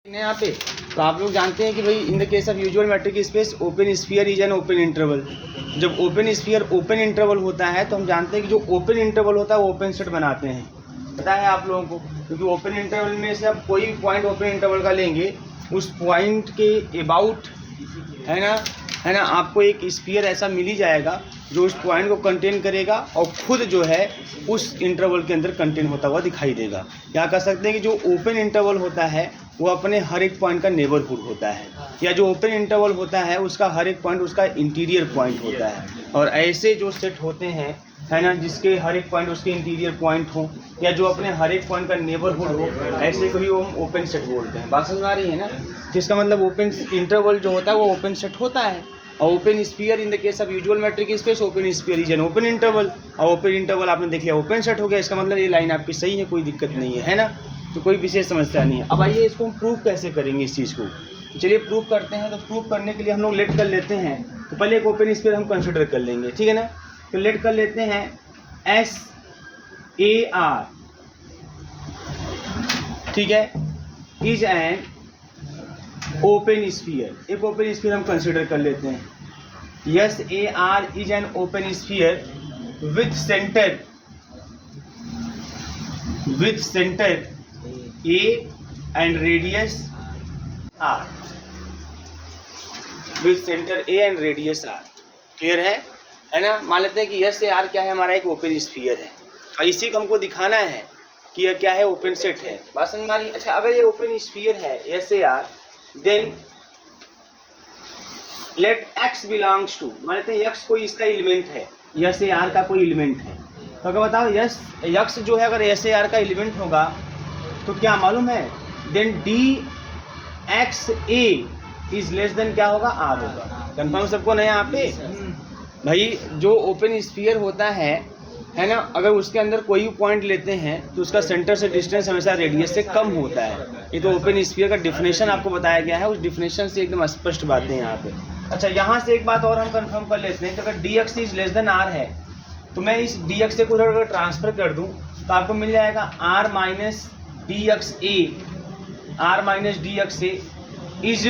यहाँ पे तो आप लोग जानते हैं कि भाई in the case of usual matric space open sphere is an open interval. जब ओपन स्फीयर ओपन इंटरवल होता है तो हम जानते हैं कि जो ओपन इंटरवल होता है वो ओपन सेट बनाते हैं, पता है आप लोगों को, क्योंकि ओपन इंटरवल में से आप कोई भी पॉइंट ओपन इंटरवल का लेंगे उस पॉइंट के अबाउट है ना आपको एक स्फीयर ऐसा मिल ही जाएगा जो उस पॉइंट को कंटेन करेगा और खुद जो है उस इंटरवल के अंदर कंटेन होता हुआ दिखाई देगा। क्या कह सकते हैं कि जो ओपन इंटरवल होता है वो अपने हर एक पॉइंट का नेबरहुड होता है, या जो ओपन इंटरवल होता है उसका हर एक पॉइंट उसका इंटीरियर पॉइंट होता है। और ऐसे जो सेट होते हैं है ना जिसके हर एक पॉइंट उसके इंटीरियर पॉइंट हो या जो अपने हर एक पॉइंट का नेबरहुड हो, ऐसे को ही हम ओपन सेट बोलते हैं। बात समझ आ रही है ना, जिसका मतलब ओपन इंटरवल जो होता है वो ओपन सेट होता है। और open sphere in the case of usual matric space open sphere is an open interval, और ओपन इंटरवल आपने देख लिया ओपन सेट हो गया। इसका मतलब ये लाइन आपकी सही है, कोई दिक्कत नहीं है ना, तो कोई विशेष समस्या नहीं है। अब आइए इसको हम प्रूव कैसे करेंगे इस चीज़ को, चलिए प्रूव करते हैं। तो प्रूव करने के लिए हम लोग लेट कर लेते हैं, तो पहले एक ओपन स्फीयर हम कंसिडर कर लेंगे, ठीक है ना। तो लेट कर लेते हैं SAR, ठीक है, इज एन ओपन स्फीयर। एक ओपन स्फीयर हम कंसिडर कर लेते हैं। SAR is an open sphere with centre A and radius R, with centre A and radius R। Clear है ना। मान लेते हैं कि SAR क्या है, हमारा एक ओपन स्फीयर है और इसी को हमको दिखाना है कि यह क्या है, ओपन सेट है। बात समझ में आ रही है। अच्छा, अगर ये ओपन स्फीयर है SAR, then let X belongs to, मान लेते हैं X कोई इसका एलिमेंट है, SAR का कोई एलिमेंट है। तो अगर बताओ X जो है अगर SAR का एलिमेंट होगा तो क्या मालूम है, then DXA is less than क्या होगा, R होगा। कंफर्म सबको ना यहाँ पे भाई। जो ओपन स्फीयर होता है ना, अगर उसके अंदर कोई भी पॉइंट लेते हैं तो उसका सेंटर से डिस्टेंस हमेशा रेडियस से कम होता है। ये तो ओपन स्फीयर का डिफिनेशन आपको बताया गया है, उस डिफिनेशन से एकदम स्पष्ट बातें हैं यहाँ पे। अच्छा, यहाँ से एक बात और हम कंफर्म कर लेते हैं कि अगर DX is less then R है तो मैं इस DX से कुछ अगर ट्रांसफर कर दूँ तो आपको मिल जाएगा R minus DXA is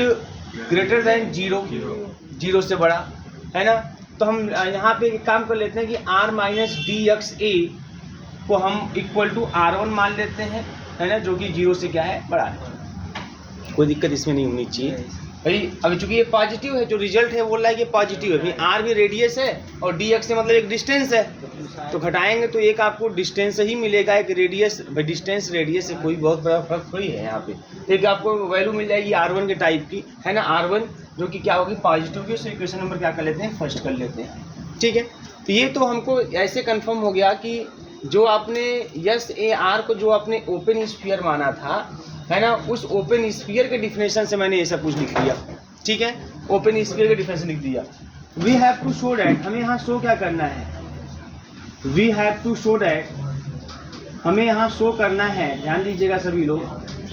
greater than 0 से बड़ा, है ना। तो हम यहाँ पे एक काम कर लेते हैं कि R माइनस DXA को हम इक्वल टू R1 मान लेते हैं, है ना, जो कि 0 से क्या है, बड़ा है। कोई दिक्कत इसमें नहीं होनी चाहिए भाई। अभी चूंकि ये पॉजिटिव है, जो रिजल्ट है बोल रहा है कि पॉजिटिव है भाई। R भी रेडियस है और DX से मतलब एक डिस्टेंस है, तो घटाएंगे तो एक आपको डिस्टेंस ही मिलेगा, एक रेडियस। भाई डिस्टेंस रेडियस से कोई बहुत बड़ा फर्क थोड़ी है यहाँ पे। एक आपको वैल्यू मिल जाएगी R1 के टाइप की, है ना, R1 जो कि क्या होगी, पॉजिटिव की। उससे इक्वेशन नंबर क्या कर लेते हैं, फर्स्ट कर लेते हैं, ठीक है। तो ये तो हमको ऐसे कंफर्म हो गया कि जो आपने SAR को जो आपने ओपन स्फीयर माना था, है ना, उस ओपन स्फीयर के डिफिनेशन से मैंने ये सब कुछ लिख दिया, ठीक है। ओपन स्फीयर के डिफिनेशन लिख दिया। We have to show that, हमें यहाँ शो क्या करना है, we have to show that, हमें यहाँ शो करना है, ध्यान दीजिएगा सभी लोग,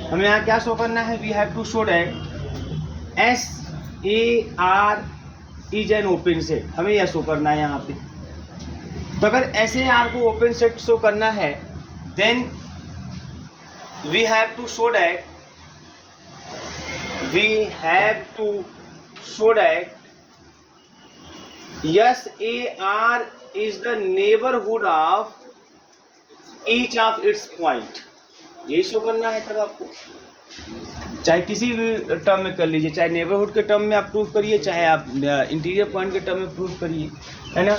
हमें यहाँ क्या शो करना है, we have to show that SAR is an open set. हमें यह शो करना है यहाँ पे। तो अगर SAR को ओपन सेट शो करना है, then we have to show that SAR is the neighbourhood of each of its point. यही शो करना है तब आपको, चाहे किसी भी टर्म में कर लीजिए, चाहे नेबरहुड के टर्म में आप प्रूव करिए, चाहे आप इंटीरियर पॉइंट के टर्म में प्रूव करिए, है ना।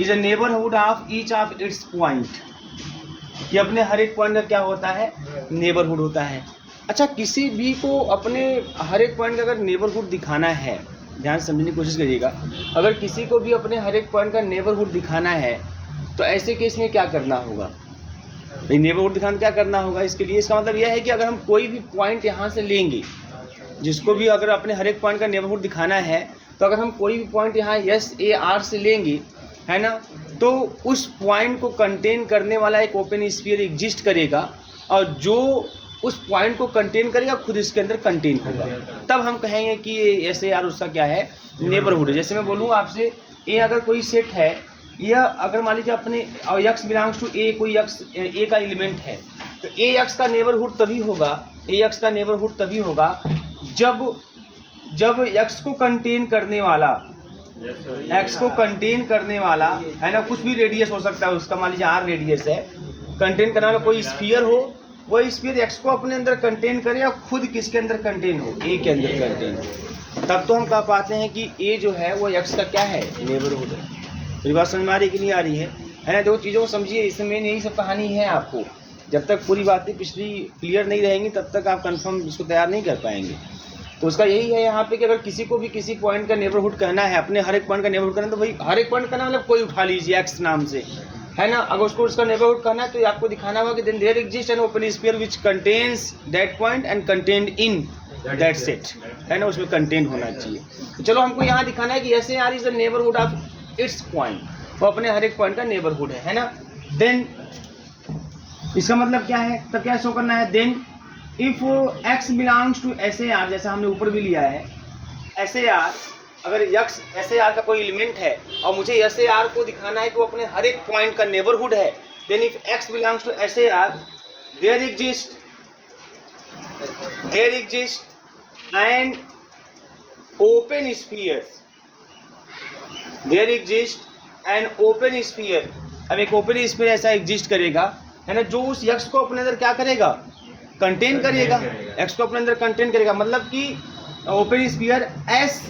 Is a neighbourhood of each of its point, कि अपने हर एक पॉइंट का क्या होता है, नेबरहुड होता है। अच्छा, किसी भी को अपने हर एक पॉइंट का अगर नेबरहुड दिखाना है, ध्यान समझने की कोशिश करिएगा, अगर किसी को भी अपने हर एक पॉइंट का नेबरहुड दिखाना है तो ऐसे केस में क्या करना होगा भाई, नेबरहुड दिखाना क्या करना होगा इसके लिए। इसका मतलब यह है कि अगर हम कोई भी पॉइंट यहाँ से लेंगे, जिसको भी अगर अपने हर एक पॉइंट का नेबरहुड दिखाना है, तो अगर हम कोई भी पॉइंट यहाँ SAR से लेंगे, है ना, तो उस पॉइंट को कंटेन करने वाला एक ओपन स्फीयर एग्जिस्ट करेगा, और जो उस पॉइंट को कंटेन करेगा खुद इसके अंदर कंटेन होगा। तब हम कहेंगे कि SAR उसका क्या है, नेबरहुड है। जैसे मैं बोलूँ आपसे, A अगर कोई सेट है, यह अगर मान लीजिए अपने X बिलोंग्स टू A, कोई X A का एलिमेंट है, तो AX का नेबरहुड तभी होगा ए एक्स का नेबरहुड तभी होगा जब एक्स को कंटेन करने वाला है ना, कुछ भी रेडियस हो सकता है उसका, मान लीजिए आर रेडियस है, कंटेन करने वाला कोई स्फीयर हो, वो स्फीयर एक्स को अपने अंदर कंटेन करे या खुद किसके अंदर कंटेन हो, ए के अंदर कंटेन हो, तब तो हम कह पाते हैं कि ए जो है वो एक्स का क्या है, नेबरहुड है। तो ये बात समझ में आ रही कि नहीं आ रही है ना। दो चीज़ों को समझिए, इसमें मेन यही सब कहानी है। आपको जब तक पूरी बातें पिछली क्लियर नहीं रहेंगी तब तक आप कंफर्म इसको तैयार नहीं कर पाएंगे। तो उसका यही है यहाँ पे कि अगर किसी को भी किसी पॉइंट का नेबरहुड कहना है, अपने हर एक पॉइंट का नेबरहुड कहना है, तो भाई हर एक पॉइंट कहना मतलब कोई उठा लीजिए एक्स नाम से, है ना। अगर उसको उसका नेबरहुड कहना है तो आपको दिखाना होगा कि then there exist an open sphere which contains that point and contained in that set, है ना, उसमें कंटेन होना चाहिए। तो चलो हमको यहाँ दिखाना है कि ऐसे R is the neighbourhood of its point, वो अपने हर एक पॉइंट का नेबरहुड है ना। देन इसका मतलब क्या है, तब क्या शो करना है, then if x belongs to S A R, जैसा हमने ऊपर भी लिया है एस ए आर, अगर x एस ए आर का कोई एलिमेंट है और मुझे एस ए आर को दिखाना है कि वो अपने हर एक पॉइंट का नेबरहुड है, then if x belongs to S A R there exist an open sphere, there exist an open sphere. अब एक ओपन स्फीयर ऐसा एग्जिस्ट करेगा, है ना, जो उस x को अपने अंदर क्या करेगा, कंटेन करेगा, x को अपने अंदर कंटेन करेगा, मतलब कि ओपन स्फीयर एस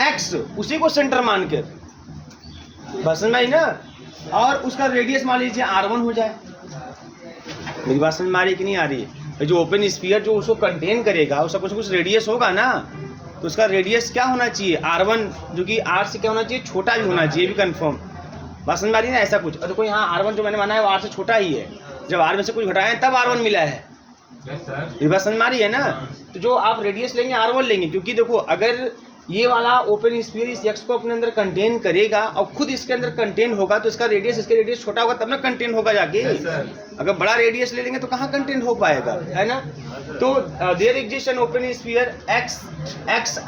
एक्स उसी को सेंटर मान कर, बस समझ में आई ना, और उसका रेडियस मान लीजिए r1 हो जाए। मेरी बात समझ में आ रही कि नहीं आ रही है। जो ओपन स्फीयर जो उसको कंटेन करेगा उसका कुछ रेडियस होगा ना, तो उसका रेडियस क्या होना चाहिए, r1, जो कि r से क्या होना चाहिए, छोटा भी होना चाहिए, भी कंफर्म। बात समझ में आ रही है ना, ऐसा कुछ। और देखो यहाँ r1 जो मैंने माना है वो r से छोटा ही है, जब r में से कुछ घटाए तब r1 मिला है। ये बात समझ में आ रही है ना। तो जो आप रेडियस लेंगे r1 लेंगे, क्योंकि देखो अगर ये वाला ओपन स्फीयर इस x को अपने अंदर कंटेन करेगा और खुद इसके अंदर कंटेन होगा, तो इसका रेडियस इसके रेडियस छोटा होगा तब ना कंटेन होगा जाके। अगर बड़ा रेडियस ले लेंगे तो कहाँ कंटेन हो पाएगा, है ना। तो there exist an open sphere x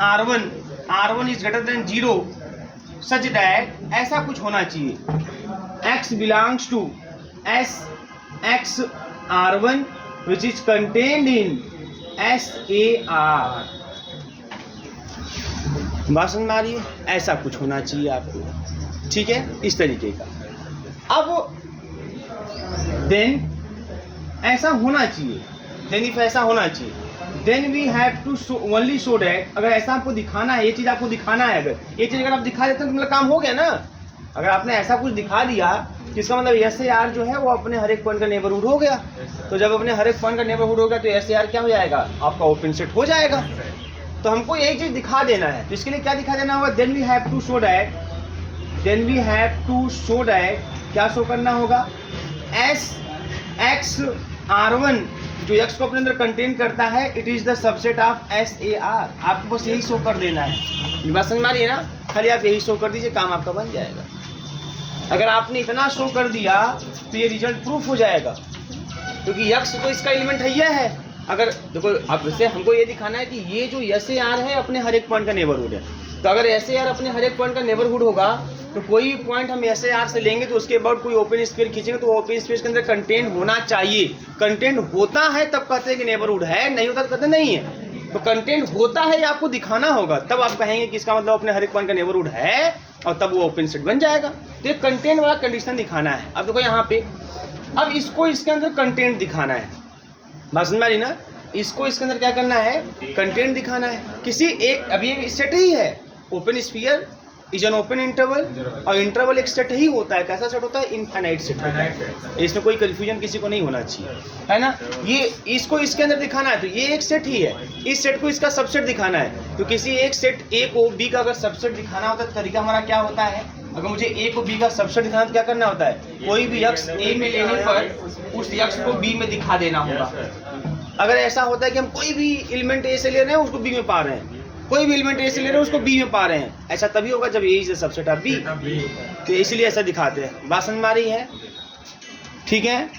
r1 is greater than 0 such that, ऐसा कुछ होना चाहिए, x belongs to S X r1 which is contained in SAR। बात समझ में आ रही है, ऐसा कुछ होना चाहिए आपको, ठीक है, इस तरीके का। अब देन ऐसा होना चाहिए, देन इफ ऐसा होना चाहिए, then we have to only show that, अगर ऐसा आपको दिखाना है, ये चीज आपको दिखाना है, अगर ये चीज अगर आप दिखा देते हैं तो मतलब काम हो गया ना। अगर आपने ऐसा कुछ दिखा दिया इसका मतलब एस ए आर जो है वो अपने हर एक पॉइंट का नेबरहुड हो गया। तो जब अपने हर एक पॉइंट का नेबरहुड हो गया तो एस ए आर क्या हो जाएगा, आपका ओपन सेट हो जाएगा। तो हमको यही चीज दिखा देना है, तो इसके लिए क्या दिखा देना होगा, then we have to show that, क्या शो करना होगा, एस एक्स r1 जो x को अपने अंदर कंटेन करता है, it is the subset of S A are. आपको बस यही शो कर देना है। ये बात समझ में आ रही है ना, खाली आप यही शो कर दीजिए, काम आपका बन जाएगा। अगर आपने इतना शो कर दिया तो ये रिजल्ट प्रूफ हो जाएगा, क्योंकि x तो इसका एलिमेंट है। अगर देखो अब वैसे हमको ये दिखाना है कि ये जो एस ए आर है अपने हर एक पॉइंट का नेबरहुड है, तो अगर एस ए आर अपने हर एक पॉइंट का नेबरहुड होगा तो कोई पॉइंट हम एस ए आर से लेंगे तो उसके बाद कोई ओपन स्फीयर खींचेंगे तो ओपन स्फीयर के अंदर कंटेंट होना चाहिए। कंटेंट होता है तब कहते हैं कि नेबरहुड है, नहीं होता तो कहते नहीं है। तो कंटेंट होता है, आपको दिखाना होगा, तब आप कहेंगे कि इसका मतलब अपने हर एक पॉइंट का नेबरहुड है, और तब वो ओपन सेट बन जाएगा। तो ये कंटेंट वाला कंडीशन दिखाना है। अब देखो यहाँ पे, अब इसको इसके अंदर कंटेंट दिखाना है, बात समझ में आ रही ना, इसको इसके अंदर क्या करना है, कंटेंट दिखाना है किसी एक। अब ये सेट ही है, open sphere is an open interval, और इंटरवल एक सेट ही होता है। कैसा सेट होता है, इनफाइनाइट सेट होता है। इसमें कोई कंफ्यूजन किसी को नहीं होना चाहिए, है ना। ये इसको इसके अंदर दिखाना है, तो ये एक सेट ही है, इस सेट को इसका सबसेट दिखाना है। तो किसी एक सेट ए को बी का अगर सबसेट दिखाना होता है तो तरीका हमारा क्या होता है, अगर मुझे ए को बी का सबसेट दिखाना तो क्या करना होता है, कोई भी x ए में लेने पर उस x को बी में दिखा देना होगा। अगर ऐसा होता है कि हम कोई भी एलिमेंट ए से ले रहे हैं उसको बी में पा रहे हैं, कोई भी एलिमेंट ए से ले रहे हैं उसको बी में पा रहे हैं, ऐसा तभी होगा जब A is the subset of B. तो इसलिए ऐसा दिखाते हैं। बात समझ में आ रही है, ठीक है।